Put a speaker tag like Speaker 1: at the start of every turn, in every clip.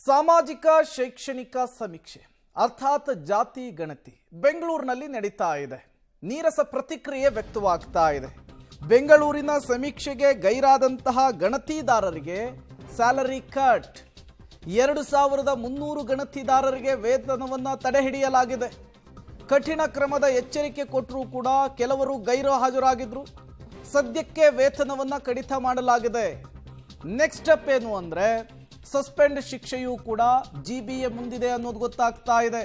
Speaker 1: ಸಾಮಾಜಿಕ ಶೈಕ್ಷಣಿಕ ಸಮೀಕ್ಷೆ ಅರ್ಥಾತ್ ಜಾತಿ ಗಣತಿ ಬೆಂಗಳೂರಿನಲ್ಲಿ ನಡೀತಾ ಇದೆ. ನೀರಸ ಪ್ರತಿಕ್ರಿಯೆ ವ್ಯಕ್ತವಾಗ್ತಾ ಇದೆ. ಬೆಂಗಳೂರಿನ ಸಮೀಕ್ಷೆಗೆ ಗೈರಾದಂತಹ ಗಣತಿದಾರರಿಗೆ ಸ್ಯಾಲರಿ ಕಟ್, 2300 ಗಣತಿದಾರರಿಗೆ ವೇತನವನ್ನು ತಡೆಹಿಡಿಯಲಾಗಿದೆ. ಕಠಿಣ ಕ್ರಮದ ಎಚ್ಚರಿಕೆ ಕೊಟ್ಟರೂ ಕೂಡ ಕೆಲವರು ಗೈರು ಹಾಜರಾಗಿದ್ರು. ಸದ್ಯಕ್ಕೆ ವೇತನವನ್ನು ಕಡಿತ ಮಾಡಲಾಗಿದೆ. ನೆಕ್ಸ್ಟ್ ಸ್ಟೆಪ್ ಏನು ಅಂದ್ರೆ ಸಸ್ಪೆಂಡ್ ಶಿಕ್ಷೆಯೂ ಕೂಡ ಜಿಬಿಎ ಮುಂದಿದೆ ಅನ್ನೋದು ಗೊತ್ತಾಗ್ತಾ ಇದೆ.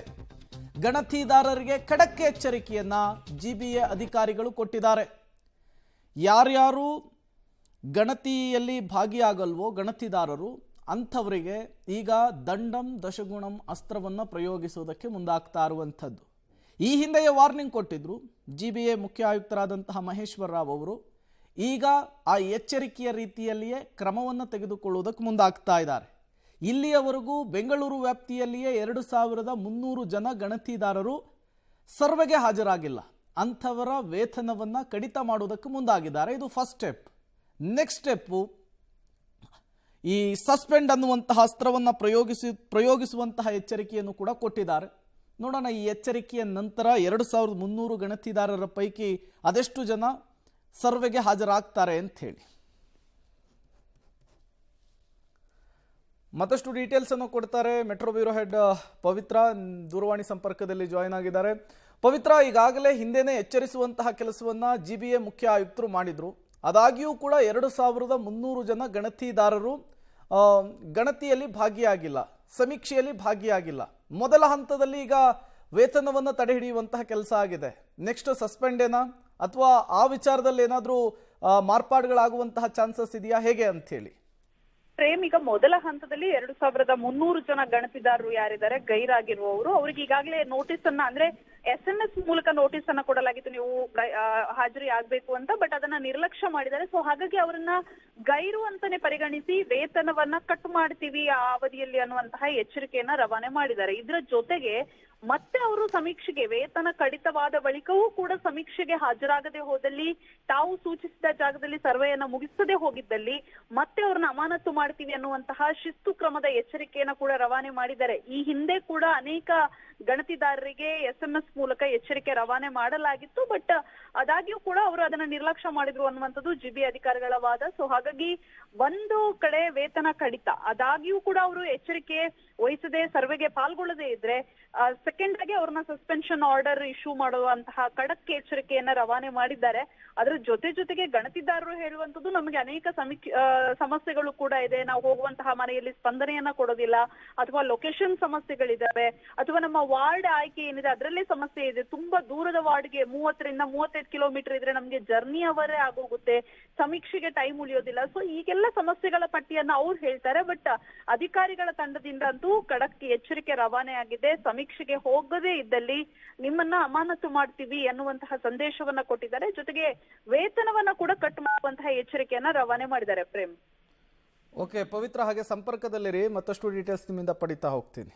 Speaker 1: ಗಣತಿದಾರರಿಗೆ ಖಡಕ್ ಎಚ್ಚರಿಕೆಯನ್ನ ಜಿಬಿಎ ಅಧಿಕಾರಿಗಳು ಕೊಟ್ಟಿದ್ದಾರೆ. ಯಾರ್ಯಾರು ಗಣತಿಯಲ್ಲಿ ಭಾಗಿಯಾಗಲ್ವೋ ಗಣತಿದಾರರು ಅಂಥವರಿಗೆ ಈಗ ದಂಡಂ ದಶಗುಣಂ ಅಸ್ತ್ರವನ್ನು ಪ್ರಯೋಗಿಸುವುದಕ್ಕೆ ಮುಂದಾಗ್ತಾ ಇರುವಂಥದ್ದು. ಈ ಹಿಂದೆಯೇ ವಾರ್ನಿಂಗ್ ಕೊಟ್ಟಿದ್ರು ಜಿಬಿಎ ಮುಖ್ಯ ಆಯುಕ್ತರಾದಂತಹ ಮಹೇಶ್ವರ ರಾವ್ ಅವರು. ಈಗ ಆ ಎಚ್ಚರಿಕೆಯ ರೀತಿಯಲ್ಲಿಯೇ ಕ್ರಮವನ್ನು ತೆಗೆದುಕೊಳ್ಳುವುದಕ್ಕೆ ಮುಂದಾಗ್ತಾ ಇದ್ದಾರೆ. ಇಲ್ಲಿಯವರೆಗೂ ಬೆಂಗಳೂರು ವ್ಯಾಪ್ತಿಯಲ್ಲಿಯೇ 2300 ಜನ ಗಣತಿದಾರರು ಸರ್ವೆಗೆ ಹಾಜರಾಗಿಲ್ಲ. ಅಂಥವರ ವೇತನವನ್ನು ಕಡಿತ ಮಾಡುವುದಕ್ಕೆ ಮುಂದಾಗಿದ್ದಾರೆ. ಇದು ಫಸ್ಟ್ ಸ್ಟೆಪ್. ನೆಕ್ಸ್ಟ್ ಸ್ಟೆಪ್ಪು ಈ ಸಸ್ಪೆಂಡ್ ಅನ್ನುವಂತಹ ಅಸ್ತ್ರವನ್ನು ಪ್ರಯೋಗಿಸುವಂತಹ ಎಚ್ಚರಿಕೆಯನ್ನು ಕೂಡ ಕೊಟ್ಟಿದ್ದಾರೆ. ನೋಡೋಣ ಈ ಎಚ್ಚರಿಕೆಯ ನಂತರ 2300 ಗಣತಿದಾರರ ಪೈಕಿ ಅದೆಷ್ಟು ಜನ ಸರ್ವೆಗೆ ಹಾಜರಾಗ್ತಾರೆ ಅಂತ ಹೇಳಿ. ಮತ್ತಷ್ಟು ಡೀಟೇಲ್ಸ್ ಅನ್ನು ಕೊಡ್ತಾರೆ ಮೆಟ್ರೋ ಬ್ಯೂರೋ ಹೆಡ್ ಪವಿತ್ರ ದೂರವಾಣಿ ಸಂಪರ್ಕದಲ್ಲಿ ಜಾಯಿನ್ ಆಗಿದ್ದಾರೆ. ಪವಿತ್ರ, ಈಗಾಗಲೇ ಹಿಂದೆನೇ ಎಚ್ಚರಿಸುವಂತಹ ಕೆಲಸವನ್ನ ಜಿಬಿಎ ಮುಖ್ಯ ಆಯುಕ್ತರು ಮಾಡಿದ್ರು. ಆದಾಗ್ಯೂ ಕೂಡ 2300 ಜನ ಗಣತಿದಾರರು ಗಣತಿಯಲ್ಲಿ ಭಾಗಿಯಾಗಿಲ್ಲ, ಸಮೀಕ್ಷೆಯಲ್ಲಿ ಭಾಗಿಯಾಗಿಲ್ಲ. ಮೊದಲ ಹಂತದಲ್ಲಿ ಈಗ ವೇತನವನ್ನು ತಡೆ ಹಿಡಿಯುವಂತಹ ಕೆಲಸ ಆಗಿದೆ. ನೆಕ್ಸ್ಟ್ ಸಸ್ಪೆಂಡ್ ಏನಾ ಅಥವಾ ಆ ವಿಚಾರದಲ್ಲಿ ಏನಾದರೂ ಮಾರ್ಪಾಡುಗಳಾಗುವಂತಹ ಚಾನ್ಸಸ್ ಇದೆಯಾ, ಹೇಗೆ ಅಂತ ಹೇಳಿ?
Speaker 2: ಪ್ರೇಮ್, ಈಗ ಮೊದಲ ಹಂತದಲ್ಲಿ 2300 ಜನ ಗಣತಿದಾರರು ಯಾರಿದ್ದಾರೆ ಗೈರಾಗಿರುವವರು, ಅವ್ರಿಗೆ ಈಗಾಗಲೇ ನೋಟಿಸ್ ಅನ್ನ ಅಂದ್ರೆ SMS ಮೂಲಕ ನೋಟಿಸ್ ಅನ್ನ ಕೊಡಲಾಗಿತ್ತು, ನೀವು ಹಾಜರಿ ಆಗ್ಬೇಕು ಅಂತ. ಬಟ್ ಅದನ್ನ ನಿರ್ಲಕ್ಷ್ಯ ಮಾಡಿದ್ದಾರೆ. ಸೊ ಹಾಗಾಗಿ ಅವರನ್ನ ಗೈರು ಅಂತಾನೆ ಪರಿಗಣಿಸಿ ವೇತನವನ್ನ ಕಟ್ ಮಾಡ್ತೀವಿ ಆ ಅವಧಿಯಲ್ಲಿ ಅನ್ನುವಂತಹ ಎಚ್ಚರಿಕೆಯನ್ನ ರವಾನೆ ಮಾಡಿದ್ದಾರೆ. ಇದರ ಜೊತೆಗೆ ಮತ್ತೆ ಅವರು ಸಮೀಕ್ಷೆಗೆ ವೇತನ ಕಡಿತವಾದ ಬಳಿಕವೂ ಕೂಡ ಸಮೀಕ್ಷೆಗೆ ಹಾಜರಾಗದೆ ಹೋದಲ್ಲಿ, ತಾವು ಸೂಚಿಸಿದ ಜಾಗದಲ್ಲಿ ಸರ್ವೆಯನ್ನ ಮುಗಿಸದೆ ಹೋಗಿದ್ದಲ್ಲಿ ಮತ್ತೆ ಅವ್ರನ್ನ ಅಮಾನತು ಮಾಡ್ತೀವಿ ಅನ್ನುವಂತಹ ಶಿಸ್ತು ಕ್ರಮದ ಎಚ್ಚರಿಕೆಯನ್ನ ಕೂಡ ರವಾನೆ ಮಾಡಿದ್ದಾರೆ. ಈ ಹಿಂದೆ ಕೂಡ ಅನೇಕ ಗಣತಿದಾರರಿಗೆ SMS ಮೂಲಕ ಎಚ್ಚರಿಕೆ ರವಾನೆ ಮಾಡಲಾಗಿತ್ತು. ಬಟ್ ಆದಾಗ್ಯೂ ಕೂಡ ಅವರು ಅದನ್ನ ನಿರ್ಲಕ್ಷ್ಯ ಮಾಡಿದ್ರು ಅನ್ನುವಂಥದ್ದು ಜಿಬಿ ಅಧಿಕಾರಿಗಳ ವಾದ. ಸೊ ಹಾಗಾಗಿ ಒಂದು ಕಡೆ ವೇತನ ಕಡಿತ, ಆದಾಗ್ಯೂ ಕೂಡ ಅವರು ಎಚ್ಚರಿಕೆ ವಹಿಸದೆ ಸರ್ವೆಗೆ ಪಾಲ್ಗೊಳ್ಳದೆ ಇದ್ರೆ ಸೆಕೆಂಡ್ ಆಗಿ ಅವ್ರನ್ನ ಸಸ್ಪೆನ್ಷನ್ ಆರ್ಡರ್ ಇಶ್ಯೂ ಮಾಡುವಂತಹ ಖಡಕ್ ಎಚ್ಚರಿಕೆಯನ್ನ ರವಾನೆ ಮಾಡಿದ್ದಾರೆ. ಅದರ ಜೊತೆಗೆ ಗಣತಿದಾರರು ಹೇಳುವಂತದ್ದು, ನಮಗೆ ಅನೇಕ ಸಮಸ್ಯೆಗಳು ಕೂಡ ಇದೆ, ನಾವು ಹೋಗುವಂತಹ ಮನೆಯಲ್ಲಿ ಸ್ಪಂದನೆಯನ್ನ ಕೊಡೋದಿಲ್ಲ, ಅಥವಾ ಲೊಕೇಶನ್ ಸಮಸ್ಯೆಗಳಿದಾವೆ, ಅಥವಾ ನಮ್ಮ ವಾರ್ಡ್ ಆಯ್ಕೆ ಏನಿದೆ ಅದರಲ್ಲೇ ಸಮಸ್ಯೆ ಇದೆ. ತುಂಬಾ ದೂರದ ವಾರ್ಡ್ಗೆ 30 ರಿಂದ 35 ಕಿಲೋಮೀಟರ್ ಇದ್ರೆ ನಮ್ಗೆ ಜರ್ನಿ ಅವರೇ ಆಗೋಗುತ್ತೆ, ಸಮೀಕ್ಷೆಗೆ ಟೈಮ್ ಉಳಿಯೋದಿಲ್ಲ. ಸೊ ಈಗೆಲ್ಲ ಸಮಸ್ಯೆಗಳ ಪಟ್ಟಿಯನ್ನ ಅವ್ರು ಹೇಳ್ತಾರೆ. ಬಟ್ ಅಧಿಕಾರಿಗಳ ತಂಡದಿಂದ ಅಂತೂ ಖಡಕ್ ಎಚ್ಚರಿಕೆ ರವಾನೆ ಆಗಿದೆ. ಸಮೀಕ್ಷೆಗೆ ಹೋಗದೇ ಇದ್ದಲ್ಲಿ ನಿಮ್ಮನ್ನ ಅಮಾನತು ಮಾಡ್ತೀವಿ ಅನ್ನುವಂತಹ ಸಂದೇಶವನ್ನ ಕೊಟ್ಟಿದ್ದಾರೆ. ಜೊತೆಗೆ ವೇತನವನ್ನ ಕೂಡ ಕಟ್ ಮಾಡುವಂತಹ ಎಚ್ಚರಿಕೆಯನ್ನ ರವಾನೆ ಮಾಡಿದ್ದಾರೆ. ಪ್ರೇಮ್,
Speaker 1: ಓಕೆ ಪವಿತ್ರ, ಹಾಗೆ ಸಂಪರ್ಕದಲ್ಲಿರಿ, ಮತ್ತಷ್ಟು ಡೀಟೇಲ್ಸ್ ನಿಮ್ಮಿಂದ ಪಡಿತಾ ಹೋಗ್ತೀನಿ.